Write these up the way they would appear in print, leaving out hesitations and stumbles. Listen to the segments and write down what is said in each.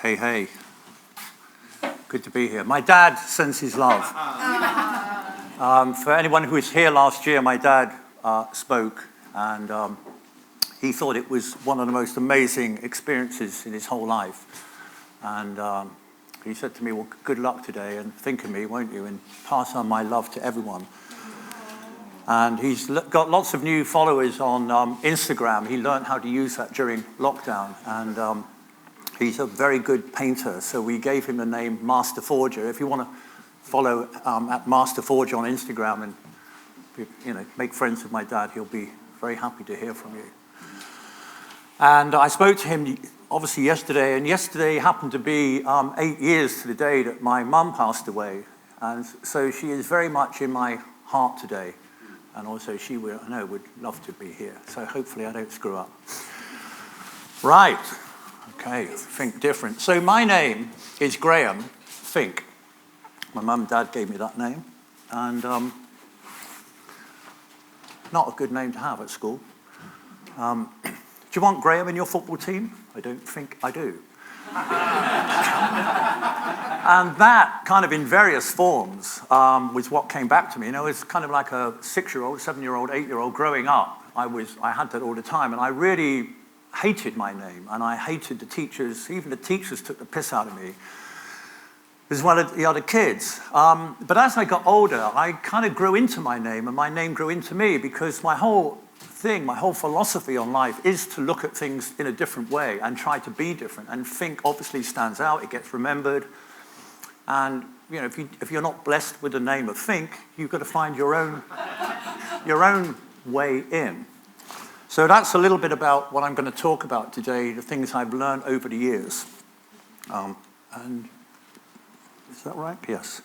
Hey, hey. Good to be here. My dad sends his love. For anyone who was here last year, my dad spoke, and he thought it was one of the most amazing experiences in his whole life. And he said to me, well, good luck today, and think of me, won't you, and pass on my love to everyone. And he's got lots of new followers on Instagram. He learned how to use that during lockdown, and he's a very good painter, so we gave him the name Master Forger. If you want to follow at Master Forger on Instagram and make friends with my dad, he'll be very happy to hear from you. And I spoke to him obviously yesterday, and yesterday happened to be 8 years to the day that my mum passed away, and so she is very much in my heart today, and also she would love to be here. So hopefully I don't screw up. Right. Okay, Fink different. So my name is Graham Fink. My mum and dad gave me that name, and not a good name to have at school. Do you want Graham in your football team? I don't think I do. And that kind of in various forms was what came back to me. It's kind of like a 6-year-old, 7-year-old, 8-year-old growing up. I had that all the time, and I really hated my name, and I hated the teachers. Even the teachers took the piss out of me, as well as the other kids. But as I got older, I kind of grew into my name, and my name grew into me, because my whole philosophy on life is to look at things in a different way and try to be different. And Fink obviously stands out. It gets remembered. And if you're not blessed with the name of Fink, you've got to find your own way in. So that's a little bit about what I'm going to talk about today, the things I've learned over the years. And is that right? Yes.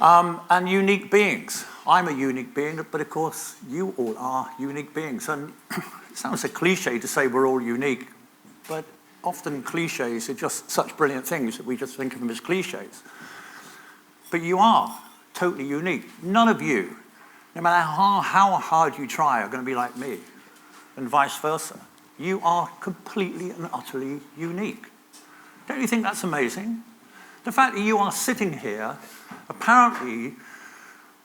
And unique beings. I'm a unique being, but of course you all are unique beings. And it sounds a cliche to say we're all unique, but often cliches are just such brilliant things that we just think of them as cliches. But you are totally unique. None of you, no matter how hard you try, are going to be like me, and vice versa. You are completely and utterly unique. Don't you think that's amazing? The fact that you are sitting here, apparently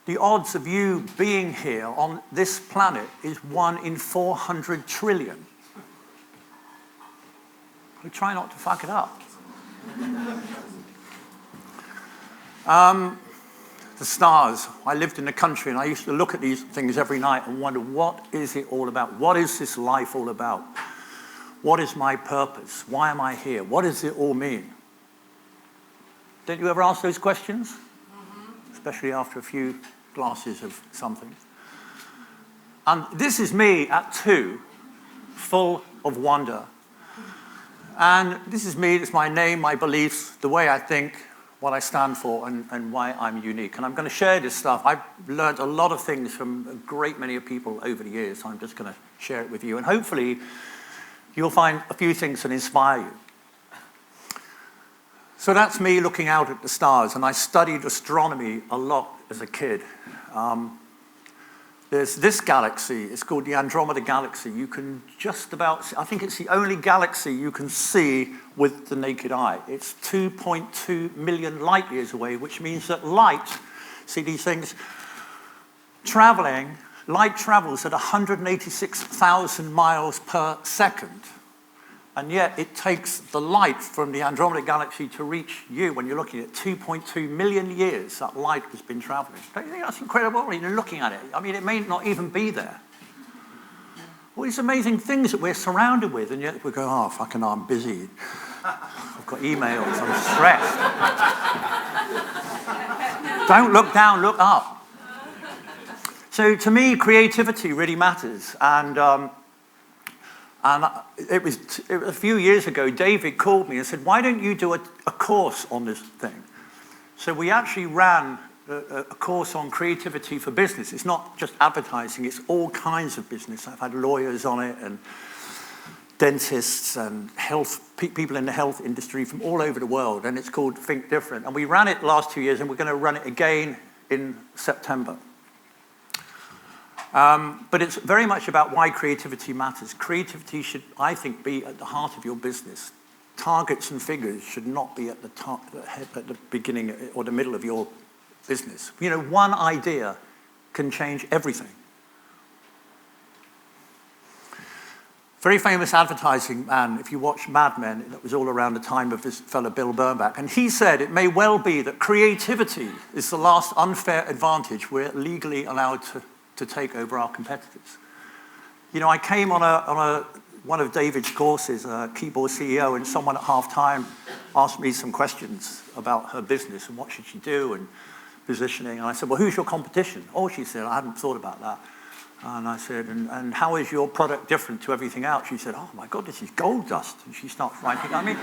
the odds of you being here on this planet is 1 in 400 trillion. We try not to fuck it up. The stars. I lived in the country, and I used to look at these things every night and wonder, what is it all about? What is this life all about? What is my purpose? Why am I here? What does it all mean? Don't you ever ask those questions? Mm-hmm. Especially after a few glasses of something. And this is me at 2, full of wonder. And this is me, it's my name, my beliefs, the way I think, what I stand for, and why I'm unique. And I'm going to share this stuff. I've learned a lot of things from a great many people over the years, so I'm just going to share it with you. And hopefully, you'll find a few things that inspire you. So that's me looking out at the stars, and I studied astronomy a lot as a kid. There's this galaxy, it's called the Andromeda galaxy. You can just about see, I think it's the only galaxy you can see with the naked eye. It's 2.2 million light years away, which means that light, see these things, light travels at 186,000 miles per second. And yet it takes the light from the Andromeda galaxy to reach you when you're looking at 2.2 million years that light has been traveling. Don't you think that's incredible when you're looking at it? I mean, it may not even be there. All these amazing things that we're surrounded with, and yet we go, oh, fucking hell, I'm busy. I've got emails, I'm stressed. Don't look down, look up. So to me, creativity really matters. And it was a few years ago, David called me and said, why don't you do a course on this thing? So we actually ran a course on creativity for business. It's not just advertising, it's all kinds of business. I've had lawyers on it, and dentists, and people in the health industry from all over the world, and it's called Fink Different. And we ran it the last 2 years, and we're going to run it again in September. But it's very much about why creativity matters. Creativity should, I think, be at the heart of your business. targets and figures should not be at the top, at the beginning or the middle of your business. You know, one idea can change everything. Very famous advertising man, if you watch Mad Men, that was all around the time of this fellow Bill Bernbach, and he said it may well be that creativity is the last unfair advantage we're legally allowed to take over our competitors. You know, I came on one of David's courses, Keyboard CEO, and someone at halftime asked me some questions about her business and what should she do and positioning, and I said, well, who's your competition? Oh, she said, I hadn't thought about that. And I said, and how is your product different to everything else? She said, oh my God, this is gold dust. And she starts writing. I mean,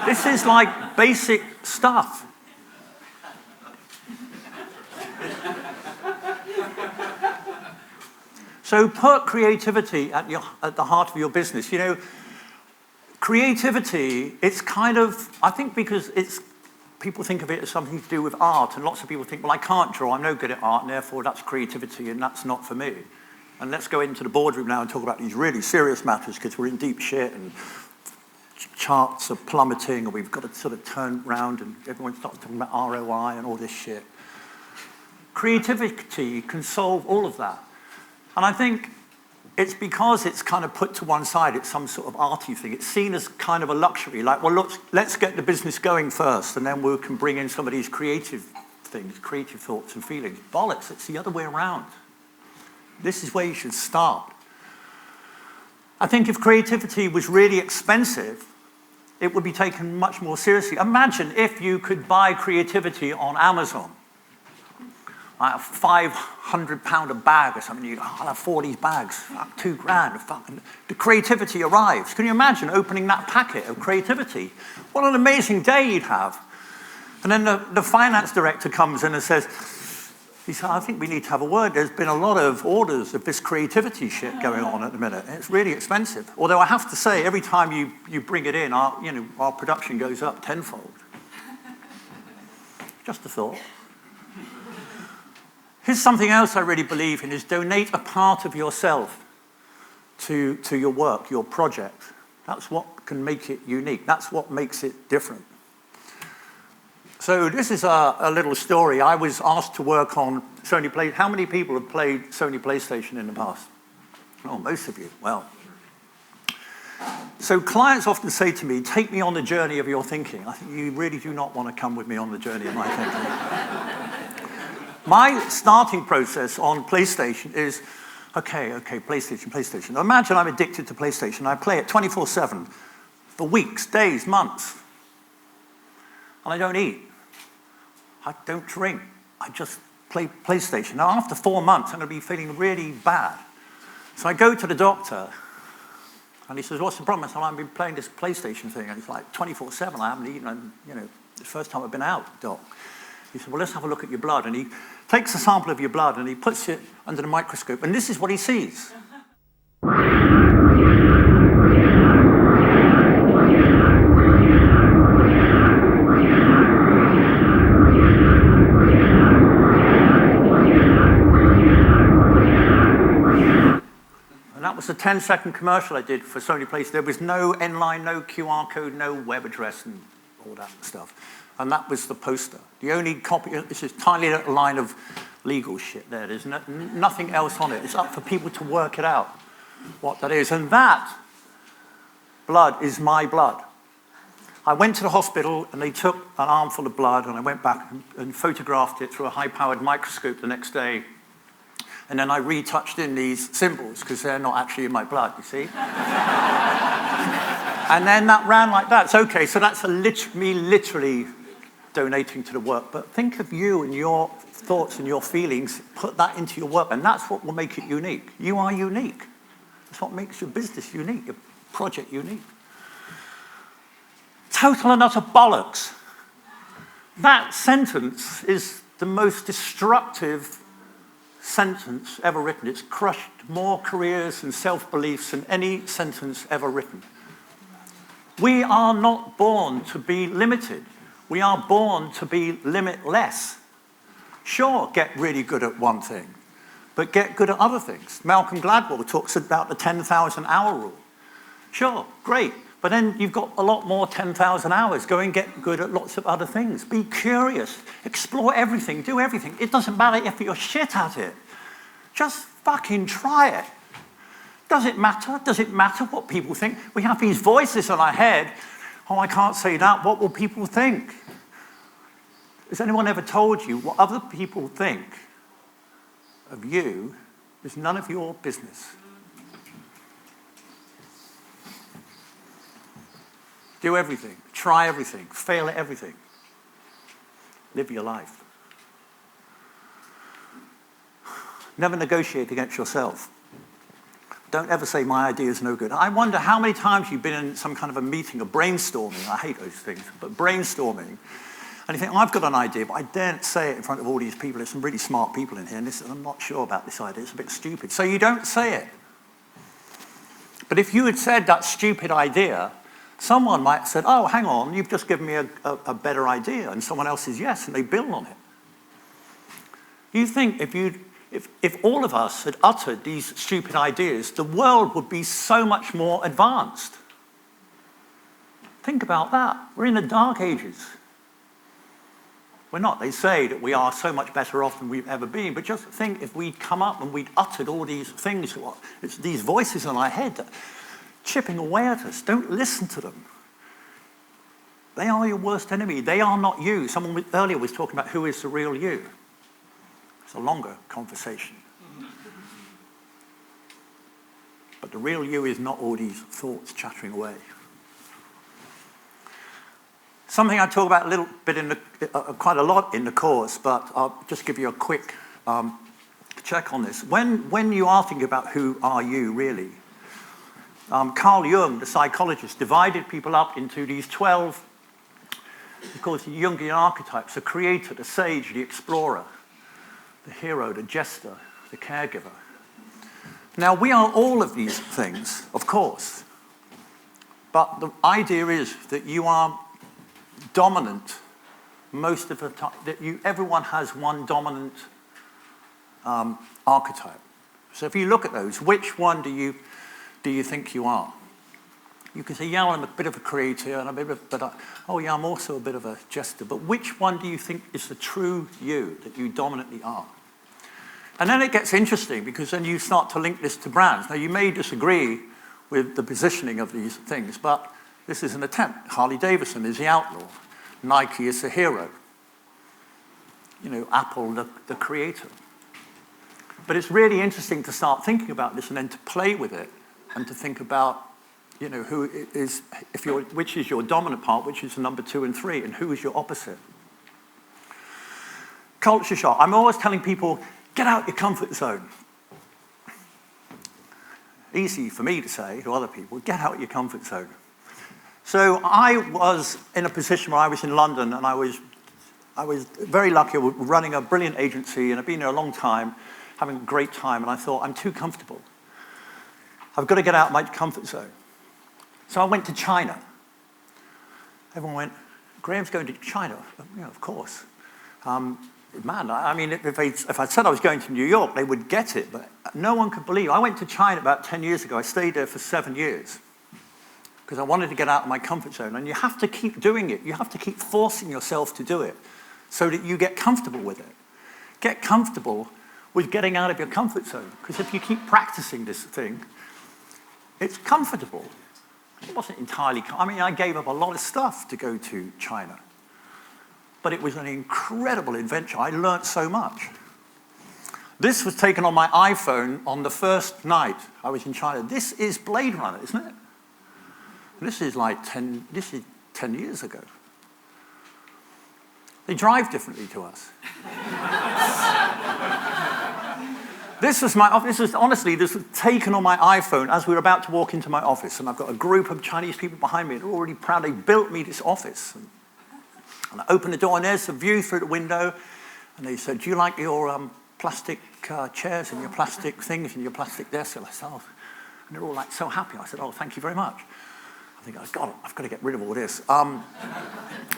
this is like basic stuff. So put creativity at the heart of your business. You know, creativity, it's kind of, I think because people think of it as something to do with art, and lots of people think, well, I can't draw, I'm no good at art, and therefore that's creativity, and that's not for me. And let's go into the boardroom now and talk about these really serious matters, because we're in deep shit, and charts are plummeting, and we've got to sort of turn around, and everyone starts talking about ROI and all this shit. Creativity can solve all of that. And I think it's because it's kind of put to one side, it's some sort of arty thing. It's seen as kind of a luxury, like, well, look, let's get the business going first, and then we can bring in some of these creative things, creative thoughts and feelings. Bollocks, it's the other way around. This is where you should start. I think if creativity was really expensive, it would be taken much more seriously. Imagine if you could buy creativity on Amazon. Like a £500 a bag or something. You go, oh, I'll have 4 of these bags, £2,000. The creativity arrives. Can you imagine opening that packet of creativity? What an amazing day you'd have. And then the finance director comes in and says, he said, I think we need to have a word. There's been a lot of orders of this creativity shit going on at the minute. It's really expensive. Although I have to say, every time you bring it in, our production goes up tenfold. Just a thought. Here's something else I really believe in, is donate a part of yourself to your work, your project. That's what can make it unique. That's what makes it different. So this is a little story. I was asked to work on Sony PlayStation. How many people have played Sony PlayStation in the past? Oh, most of you. Well. So clients often say to me, take me on the journey of your thinking. I think you really do not want to come with me on the journey of my thinking. My starting process on PlayStation is, okay, PlayStation. Now imagine I'm addicted to PlayStation. I play it 24/7 for weeks, days, months. And I don't eat. I don't drink. I just play PlayStation. Now after 4 months, I'm going to be feeling really bad. So I go to the doctor, and he says, what's the problem? I said, well, I've been playing this PlayStation thing, and it's like 24/7. I haven't eaten, and, it's the first time I've been out, doc. He said, well, let's have a look at your blood. And he takes a sample of your blood and he puts it under the microscope. And this is what he sees. And that was a 10-second commercial I did for Sony PlayStation. There was no N-line, no QR code, no web address and all that stuff. And that was the poster. The only copy, it's this tiny little line of legal shit there. There's nothing else on it. It's up for people to work it out, what that is. And that blood is my blood. I went to the hospital and they took an armful of blood and I went back and photographed it through a high-powered microscope the next day. And then I retouched in these symbols because they're not actually in my blood, you see? And then that ran like that. It's okay, so that's me literally donating to the work. But think of you and your thoughts and your feelings, put that into your work, and that's what will make it unique. You are unique. That's what makes your business unique, your project unique. Total and utter bollocks. That sentence is the most destructive sentence ever written. It's crushed more careers and self-beliefs than any sentence ever written. We are not born to be limited. We are born to be limitless. Sure, get really good at one thing, but get good at other things. Malcolm Gladwell talks about the 10,000 hour rule. Sure, great, But then you've got a lot more 10,000 hours. Go and get good at lots of other things. Be curious. Explore everything. Do everything. It doesn't matter if you're shit at it. Just fucking try it. Does it matter? Does it matter what people think? We have these voices in our head. Oh, I can't say that. What will people think? Has anyone ever told you what other people think of you is none of your business? Do everything, try everything, fail at everything. Live your life. Never negotiate against yourself. Don't ever say my idea is no good. I wonder how many times you've been in some kind of a meeting of brainstorming. I hate those things, but brainstorming. And you think, I've got an idea, but I daren't say it in front of all these people. There's some really smart people in here, and I'm not sure about this idea. It's a bit stupid. So you don't say it. But if you had said that stupid idea, someone might have said, oh, hang on, you've just given me a better idea, and someone else says yes, and they build on it. You think if all of us had uttered these stupid ideas, the world would be so much more advanced. Think about that. We're in the dark ages. We're not. They say that we are so much better off than we've ever been, but just think if we'd come up and we'd uttered all these things, it's these voices in our head that chipping away at us. Don't listen to them. They are your worst enemy. They are not you. Someone earlier was talking about who is the real you. It's a longer conversation. But the real you is not all these thoughts chattering away. Something I talk about a little bit quite a lot in the course, but I'll just give you a quick check on this. When you are thinking about who are you really, Carl Jung, the psychologist, divided people up into these 12, he calls the Jungian archetypes: the creator, the sage, the explorer, the hero, the jester, the caregiver. Now, we are all of these things, of course, but the idea is that you are dominant most of the time, that everyone has one dominant archetype. So if you look at those, which one do you think you are? You can say, yeah, I'm a bit of a creator, and oh yeah, I'm also a bit of a jester. But which one do you think is the true you, that you dominantly are? And then it gets interesting, because then you start to link this to brands. Now, you may disagree with the positioning of these things, but this is an attempt. Harley Davidson is the outlaw. Nike is the hero. Apple, the creator. But it's really interesting to start thinking about this and then to play with it and to think about, who is, which is your dominant part, which is the number 2 and 3, and who is your opposite. Culture shock. I'm always telling people, get out your comfort zone. Easy for me to say to other people, get out your comfort zone. So I was in a position where I was in London, and I was very lucky, running a brilliant agency, and I've been there a long time, having a great time, and I thought, I'm too comfortable. I've got to get out of my comfort zone. So I went to China. Everyone went, Graham's going to China. Yeah, of course. Man, I mean, if I said I was going to New York, they would get it, but no one could believe. I went to China about 10 years ago. I stayed there for 7 years because I wanted to get out of my comfort zone. And you have to keep doing it. You have to keep forcing yourself to do it so that you get comfortable with it. Get comfortable with getting out of your comfort zone, because if you keep practicing this thing, it's comfortable. It wasn't entirely, I gave up a lot of stuff to go to China. But it was an incredible adventure. I learned so much. This was taken on my iPhone on the first night I was in China. This is Blade Runner, isn't it? This is 10 years ago. They drive differently to us. This was taken on my iPhone as we were about to walk into my office, and I've got a group of Chinese people behind me. They're already proud. They built me this office. And I opened the door, and there's the view through the window. And they said, do you like your plastic chairs and your plastic things and your plastic desks? And I said, oh. And they're all so happy. I said, oh, thank you very much. I think, I've got to get rid of all this. And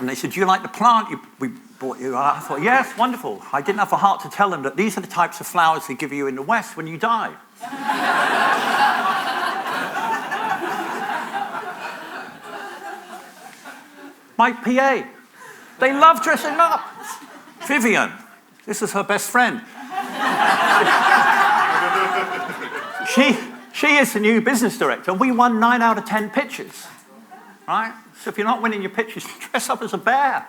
they said, do you like the plant we bought you? And I thought, yes, wonderful. I didn't have the heart to tell them that these are the types of flowers they give you in the West when you die. my PA. They love dressing up. Vivian, this is her best friend. She is the new business director. We won 9 out of 10 pitches, right? So if you're not winning your pitches, dress up as a bear.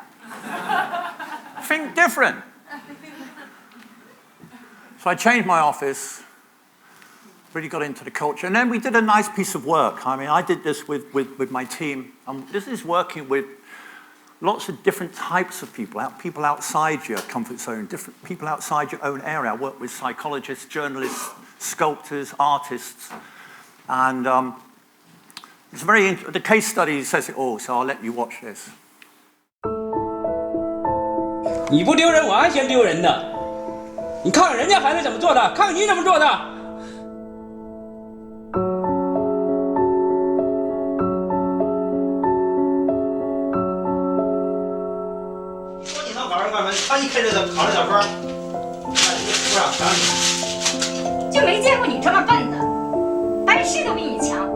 Think different. So I changed my office, really got into the culture. And then we did a nice piece of work. I mean, I did this with my team. This is working with lots of different types of people outside your comfort zone, different people outside your own area. I work with psychologists, journalists, sculptors, artists. And it's the case study says it all, so I'll let you watch this. 你不丢人，我还嫌丢人呢。你看看人家孩子怎么做的，看看你怎么做的。说你能考上干嘛？他一开始考了小分，那你不让强。就没见过你这么笨的，办事都比你强。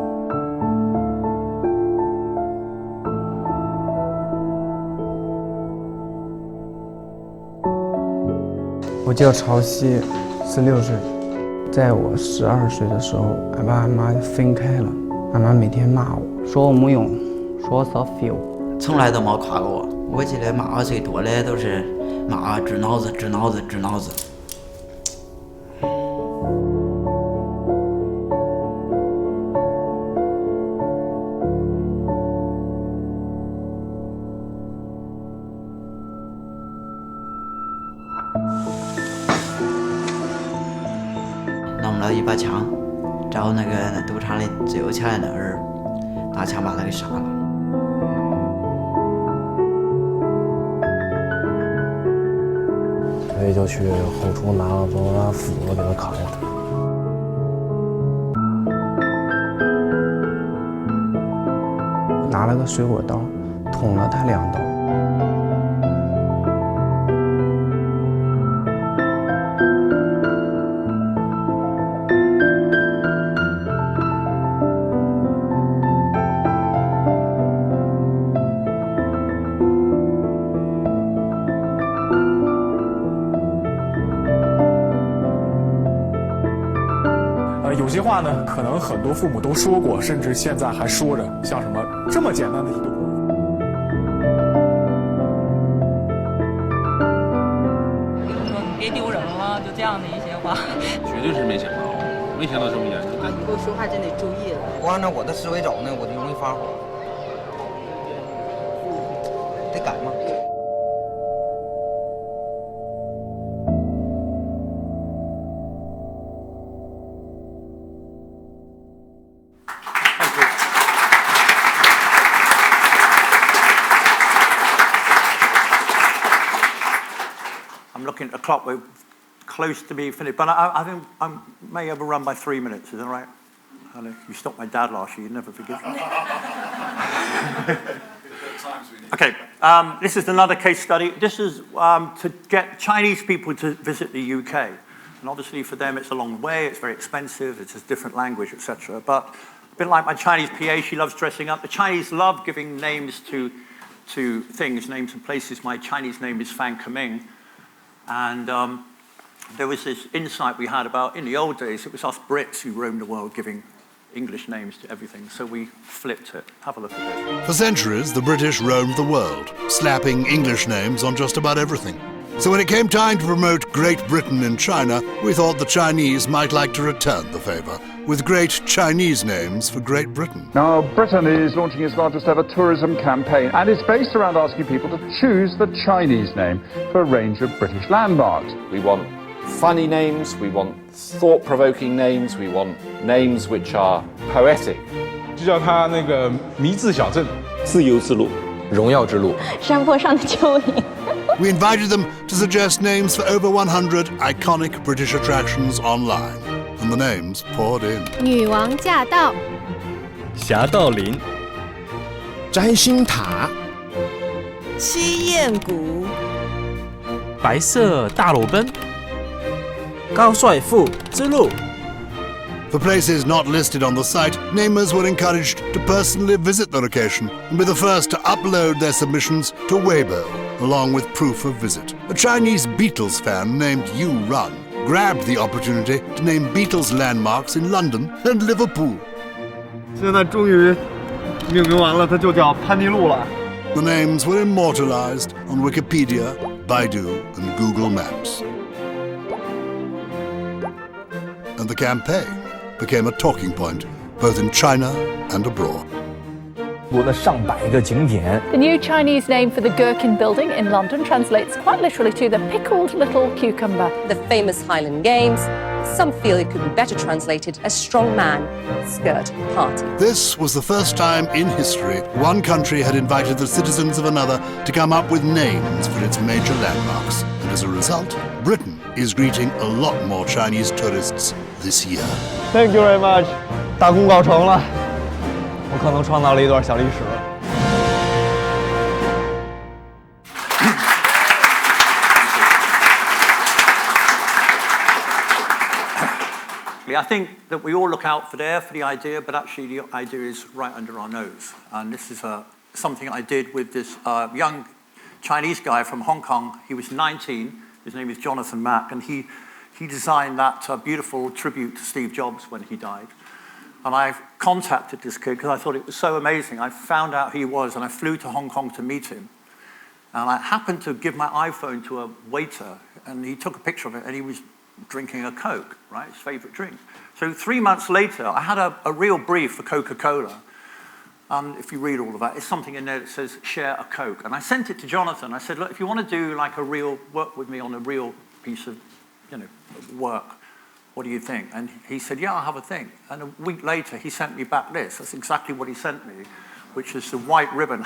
我叫曹曦，16岁，在我12岁的时候，俺爸俺妈分开了。俺妈每天骂我，说我没用，说我 Sophia， 从来都没夸过我。我记得骂我最多的都是骂我直脑子，直脑子，直脑子。弄了一把枪，找那个赌场里最有钱的人，拿枪把他给杀了。所以就去后厨拿了把斧子给他砍了。拿了个水果刀，捅了他2刀。 有些话呢，可能很多父母都说过，甚至现在还说着，像什么这么简单的一个。比如说你别丢人了，就这样的一些话。绝对是没想到，没想到这么严重。以后说话真得注意了。不按照我的思维走呢，我就容易发火，得改嘛。 I'm looking at the clock. We're close to be finished, but I think I may overrun by 3 minutes. Is that right? I know you stopped my dad last year. You'd never forgive me. Okay, this is another case study. This is to get Chinese people to visit the UK, and obviously for them it's a long way. It's very expensive. It's a different language, etc. But a bit like my Chinese PA, she loves dressing up. The Chinese love giving names to things, names and places. My Chinese name is Fan Kaming. And there was this insight we had about, in the old days, it was us Brits who roamed the world giving English names to everything. So we flipped it. Have a look at this. For centuries, the British roamed the world, slapping English names on just about everything. So when it came time to promote Great Britain in China, we thought the Chinese might like to return the favour, with great Chinese names for Great Britain. Now, Britain is launching its largest ever tourism campaign, and it's based around asking people to choose the Chinese name for a range of British landmarks. We want funny names, we want thought-provoking names, we want names which are poetic. 就叫它那个迷字小镇、自由之路、荣耀之路、山坡上的蚯蚓。 We invited them to suggest names for over 100 iconic British attractions online, and the names poured in. 女王驾到，侠盗林、摘星塔、七燕谷、白色大裸奔、高帅富之路、For places not listed on the site, namers were encouraged to personally visit the location and be the first to upload their submissions to Weibo, along with proof of visit. A Chinese Beatles fan named Yu Run grabbed the opportunity to name Beatles landmarks in London and Liverpool. 现在终于命名完了，它就叫潘尼路了。 The names were immortalized on Wikipedia, Baidu, and Google Maps. And the campaign became a talking point both in China and abroad. The new Chinese name for the Gherkin building in London translates quite literally to the pickled little cucumber. The famous Highland Games, some feel it could be better translated as strong man, skirt party. This was the first time in history one country had invited the citizens of another to come up with names for its major landmarks. And as a result, Britain is greeting a lot more Chinese tourists this year. Thank you very much. 大功告成了，我可能创造了一段小历史。 I think that we all look out for the idea, but actually the idea is right under our nose. And this is something I did with this young Chinese guy from Hong Kong. He was 19. His name is Jonathan Mack, and he designed that beautiful tribute to Steve Jobs when he died. And I contacted this kid because I thought it was so amazing. I found out who he was, and I flew to Hong Kong to meet him. And I happened to give my iPhone to a waiter, and he took a picture of it, and he was drinking a Coke, right, his favorite drink. So 3 months later, I had a real brief for Coca-Cola. And if you read all of that, it's something in there that says, share a Coke. And I sent it to Jonathan. I said, look, if you want to do like a real, work with me on a real piece of, work, what do you think? And he said, yeah, I'll have a think. And a week later, he sent me back this. That's exactly what he sent me, which is the white ribbon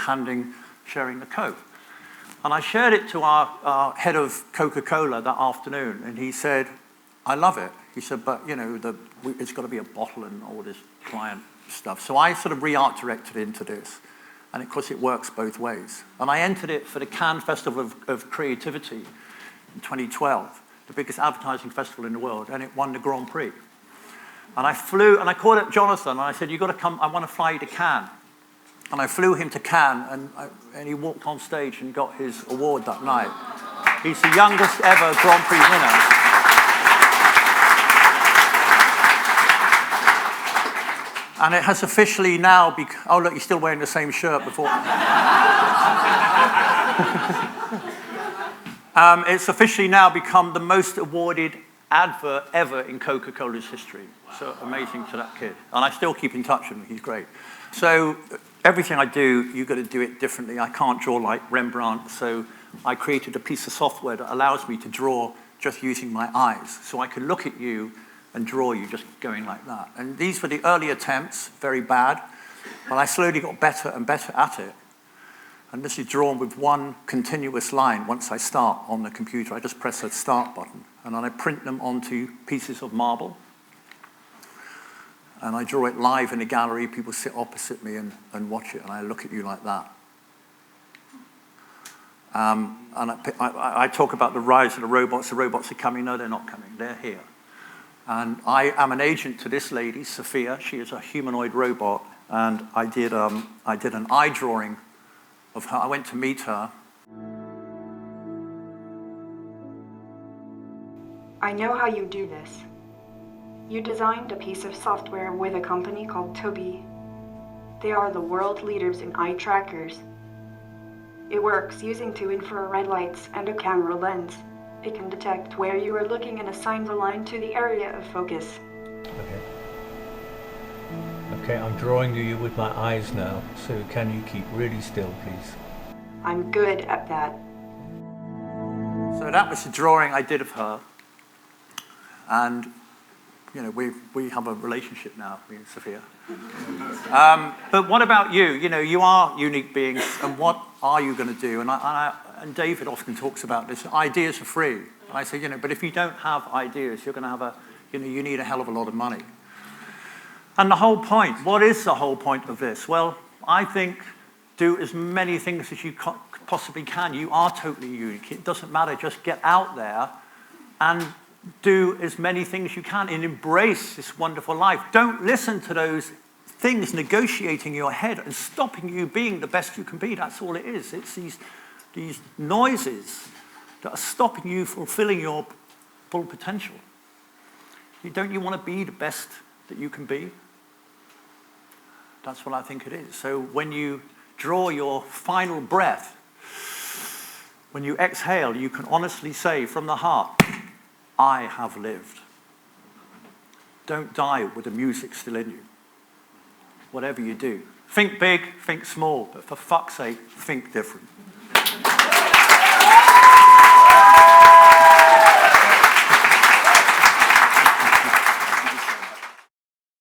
sharing the Coke. And I shared it to our head of Coca-Cola that afternoon, and he said, I love it. He said, but, it's got to be a bottle and all this client stuff. So I sort of re-art directed into this, and of course it works both ways. And I entered it for the Cannes Festival of Creativity in 2012, the biggest advertising festival in the world, and it won the Grand Prix. And I flew, and I called up Jonathan, and I said, you've got to come, I want to fly you to Cannes. And I flew him to Cannes, and he walked on stage and got his award that night. He's the youngest ever Grand Prix winner. And it has officially now oh look, you're still wearing the same shirt before. It's officially now become the most awarded advert ever in Coca-Cola's history. So amazing to that kid. And I still keep in touch with him, he's great. So everything I do, you've got to do it differently. I can't draw like Rembrandt, so I created a piece of software that allows me to draw just using my eyes. So I can look at you and draw you just going like that. And these were the early attempts, very bad, but I slowly got better and better at it. And this is drawn with one continuous line. Once I start on the computer, I just press the start button, and then I print them onto pieces of marble. And I draw it live in a gallery. People sit opposite me and watch it, and I look at you like that. And I talk about the rise of the robots. The robots are coming. No, they're not coming. They're here. And I am an agent to this lady, Sophia. She is a humanoid robot, and I did an eye drawing of her. I went to meet her. I know how you do this. You designed a piece of software with a company called Tobii. They are the world leaders in eye trackers. It works using 2 infrared lights and a camera lens. It can detect where you are looking and assign the line to the area of focus. Okay, I'm drawing you with my eyes now, so can you keep really still, please? I'm good at that. So that was the drawing I did of her. And, we have a relationship now, me and Sophia. But what about you? You are unique beings, and what are you going to do? And David often talks about this. Ideas are free. And I say, but if you don't have ideas, you're going to have you need a hell of a lot of money. And the whole point, what is the whole point of this? Well, I think do as many things as you possibly can. You are totally unique. It doesn't matter. Just get out there and do as many things you can and embrace this wonderful life. Don't listen to those things negotiating in your head and stopping you being the best you can be. That's all it is. It's these noises that are stopping you fulfilling your full potential. Don't you want to be the best that you can be? That's what I think it is. So when you draw your final breath, when you exhale, you can honestly say from the heart, I have lived. Don't die with the music still in you. Whatever you do. Think big, think small, but for fuck's sake, think different.